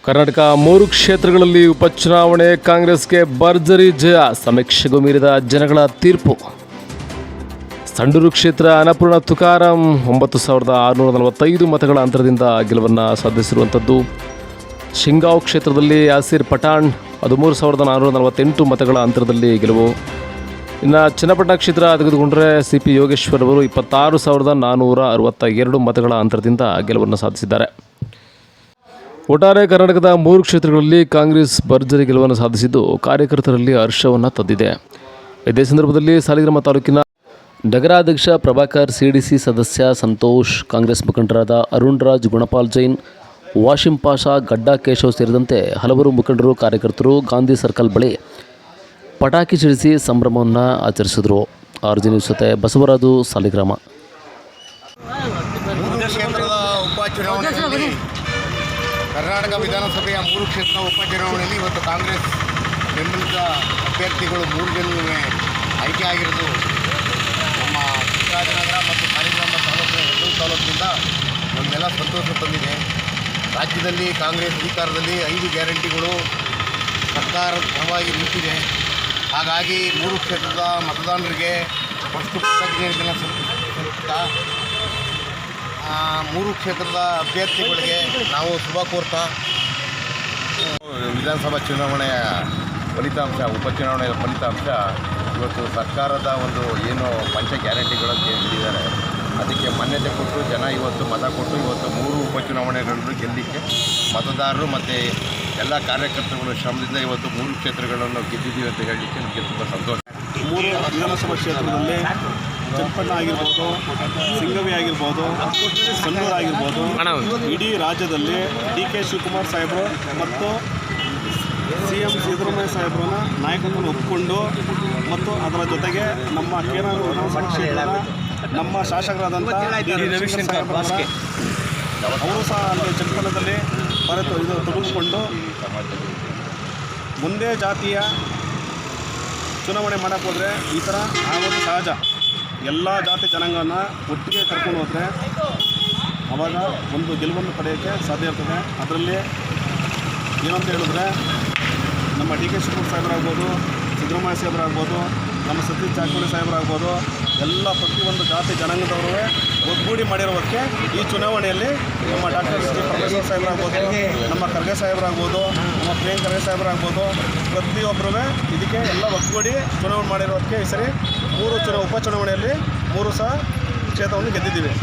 ಕರ್ನಾಟಕ 3 ಕ್ಷೇತ್ರಗಳಲ್ಲಿ ಉಪಚುನಾವಣೆ ಕಾಂಗ್ರೆಸ್ಗೆ ಭರ್ಜರಿ ಜಯ, ಸಮೀಕ್ಷೆಗೂ ಮೀರಿದ ಜನಗಳ ತೀರ್ಪು. ಸಂಡೂರು ಕ್ಷೇತ್ರ ಅನ್ನಪೂರ್ಣ ತುಕಾರಾಂ 9645 ಮತಗಳ ಅಂತರದಿಂದ ಗೆಲುವನ್ನು ಸಾಧಿಸಿರುವಂಥದ್ದು. ಶಿಂಗಾಂವ್ ಕ್ಷೇತ್ರದಲ್ಲಿ ಯಾಸೀರ್ ಪಠಾಣ್ 13448 ಮತಗಳ ಅಂತರದಲ್ಲಿ ಗೆಲುವು. ಇನ್ನು ಚನ್ನಪಟ್ಟಣ ಕ್ಷೇತ್ರ ತೆಗೆದುಕೊಂಡರೆ CP ಯೋಗೇಶ್ವರ್ ಅವರು 26462 ಮತಗಳ ಅಂತರದಿಂದ ಗೆಲುವನ್ನು ಸಾಧಿಸಿದ್ದಾರೆ. ಒಟ್ಟಾರೆ ಕರ್ನಾಟಕದ 3 ಕ್ಷೇತ್ರಗಳಲ್ಲಿ ಕಾಂಗ್ರೆಸ್ ಭರ್ಜರಿ ಗೆಲುವನ್ನು ಸಾಧಿಸಿದ್ದು ಕಾರ್ಯಕರ್ತರಲ್ಲಿ ಹರ್ಷವನ್ನು ತಂದಿದೆ. ಇದೇ ಸಂದರ್ಭದಲ್ಲಿ ಸಾಲಿಗ್ರಾಮ ತಾಲೂಕಿನ ನಗರಾಧ್ಯಕ್ಷ ಪ್ರಭಾಕರ್, CDC ಸದಸ್ಯ ಸಂತೋಷ್, ಕಾಂಗ್ರೆಸ್ ಮುಖಂಡರಾದ ಅರುಣ್ ರಾಜ್, ಗುಣಪಾಲ್ ಜೈನ್, ವಾಶಿಂ ಪಾಷಾ, ಗಡ್ಡಾ ಕೇಶವ್ ಸೇರಿದಂತೆ ಹಲವರು ಮುಖಂಡರು, ಕಾರ್ಯಕರ್ತರು ಗಾಂಧಿ ಸರ್ಕಲ್ ಬಳಿ ಪಟಾಕಿ ಸಿಡಿಸಿ ಸಂಭ್ರಮವನ್ನು ಆಚರಿಸಿದರು. RG ನ್ಯೂಸ್ ಜೊತೆ ಬಸವರಾಜು, ಸಾಲಿಗ್ರಾಮ. ಕರ್ನಾಟಕ ವಿಧಾನಸಭೆಯ 3 ಕ್ಷೇತ್ರ ಉಪಚುನಾವಣೆಯಲ್ಲಿ ಇವತ್ತು ಕಾಂಗ್ರೆಸ್ ಬೆಂಬಲಿತ ಅಭ್ಯರ್ಥಿಗಳು 3 ಜನರಿಗೆ ಆಯ್ಕೆ ಆಗಿರೋದು ನಮ್ಮ ಕೃಷ್ಣರಾಜನಗರ ಮತ್ತು ಸಾಲಿಗ್ರಾಮ ತಾಲೂಕಿನ ತಾಲೂಕಿನಿಂದ ನಮಗೆಲ್ಲ ಸಂತೋಷ ತಂದಿದೆ. ರಾಜ್ಯದಲ್ಲಿ ಕಾಂಗ್ರೆಸ್ ಅಧಿಕಾರದಲ್ಲಿ 5 ಗ್ಯಾರಂಟಿಗಳು ಸರ್ಕಾರದ ಪರವಾಗಿ ನಿಂತಿದೆ. ಹಾಗಾಗಿ 3 ಕ್ಷೇತ್ರದ ಮತದಾರರಿಗೆ ಫಸ್ಟ್ ಕೃತಜ್ಞತೆಯನ್ನು ಸಲ್ಲಿಸುತ್ತಾ 3 ಕ್ಷೇತ್ರದ ಅಭ್ಯರ್ಥಿಗಳಿಗೆ ನಾವು ಶುಭ ಕೋರ್ತಾ ವಿಧಾನಸಭಾ ಚುನಾವಣೆಯ ಫಲಿತಾಂಶ, ಉಪಚುನಾವಣೆಯ ಫಲಿತಾಂಶ ಇವತ್ತು ಸರ್ಕಾರದ ಒಂದು ಏನು ಪಂಚ ಗ್ಯಾರಂಟಿಗಳನ್ನು ನೀಡಿದ್ದಾರೆ ಅದಕ್ಕೆ ಮಾನ್ಯತೆ ಕೊಟ್ಟು ಜನ ಇವತ್ತು ಮತ ಕೊಟ್ಟು ಇವತ್ತು 3 ಉಪಚುನಾವಣೆಗಳನ್ನು ಗೆಲ್ಲಲಿಕ್ಕೆ ಮತದಾರರು ಮತ್ತು ಎಲ್ಲ ಕಾರ್ಯಕರ್ತರುಗಳ ಶ್ರಮದಿಂದ ಇವತ್ತು 3 ಕ್ಷೇತ್ರಗಳನ್ನು ಗೆದ್ದಿದ್ದೀವಿ ಅಂತ ಹೇಳಲಿಕ್ಕೆ ನಮಗೆ ತುಂಬ ಸಂತೋಷ. 3 ವಿಧಾನಸಭಾ ಕ್ಷೇತ್ರದಲ್ಲಿ ಚನ್ನಪಟ್ಟಣ ಆಗಿರ್ಬೋದು, ಸಿಂಗವಿ ಆಗಿರ್ಬೋದು, ಸಂಡೂರು ಆಗಿರ್ಬೋದು, ಇಡೀ ರಾಜ್ಯದಲ್ಲಿ DK ಶಿವಕುಮಾರ್ ಸಾಹೇಬರು ಮತ್ತು CM ಸಿದ್ದರಾಮಯ್ಯ ಸಾಹೇಬ್ರನ್ನ ನಾಯಕತ್ವವನ್ನು ಒಪ್ಪಿಕೊಂಡು ಮತ್ತು ಅದರ ಜೊತೆಗೆ ನಮ್ಮ ಕೇರಳ ವಿಧಾನಸಭಾ ಕ್ಷೇತ್ರದ ನಮ್ಮ ಶಾಸಕರಾದಂಥ ರವಿಶಂಕರ್ ಅವರು ಸಹ ಅಲ್ಲಿ ಚನ್ನಪಟ್ಟಣದಲ್ಲಿ ತೊಡಗಿಕೊಂಡು ಒಂದೇ ಜಾತಿಯ ಚುನಾವಣೆ ಮಾಡೋಕ್ಕೆ ಹೋದರೆ ಈ ಥರ ಆಗೋದು ಸಹಜ. ಎಲ್ಲ ಜಾತಿ ಜನಾಂಗವನ್ನು ಒಟ್ಟಿಗೆ ಕರ್ಕೊಂಡು ಹೋದರೆ ಆವಾಗ ಒಂದು ಗೆಲುವನ್ನು ಪಡೆಯೋಕ್ಕೆ ಸಾಧ್ಯ ಇರ್ತದೆ. ಅದರಲ್ಲಿ ಏನಂತ ಹೇಳಿದ್ರೆ ನಮ್ಮ DK ಶಿವಕುಮಾರ್ ಸಾಹೇಬರಾಗ್ಬೋದು, ಸಿದ್ದರಾಮಯ್ಯ ಸಾಹೇಬರಾಗ್ಬೋದು, ನಮ್ಮ ಸತೀಶ್ ಜಾರಕಿಹೊಳಿ ಸಾಹೇಬರಾಗ್ಬೋದು, ಎಲ್ಲ ಪ್ರತಿಯೊಂದು ಜಾತಿ ಜನಾಂಗದವರು ಒಗ್ಗೂಡಿ ಮಾಡಿರೋದಕ್ಕೆ ಈ ಚುನಾವಣೆಯಲ್ಲಿ ನಮ್ಮ ಡಾಕ್ಟರ್ ST ಪರಮೇಶ್ವರ್ ಸಾಹೇಬರಾಗ್ಬೋದು, ನಮ್ಮ ಖರ್ಗೆ ಸಾಹೇಬರಾಗ್ಬೋದು, ನಮ್ಮ ಪ್ರಿಯಾಂಕ್ ಖರ್ಗೆ ಸಾಹೇಬರಾಗ್ಬೋದು, ಪ್ರತಿಯೊಬ್ಬರೂ ಇದಕ್ಕೆ ಎಲ್ಲ ಒಗ್ಗೂಡಿ ಚುನಾವಣೆ ಮಾಡಿರೋದಕ್ಕೆ ಈ ಸರಿ 3 ಉಪಚುನಾವಣೆಯಲ್ಲಿ 3 ಸಹ ಕ್ಷೇತ್ರವನ್ನು ಗೆದ್ದಿದ್ದೀವಿ.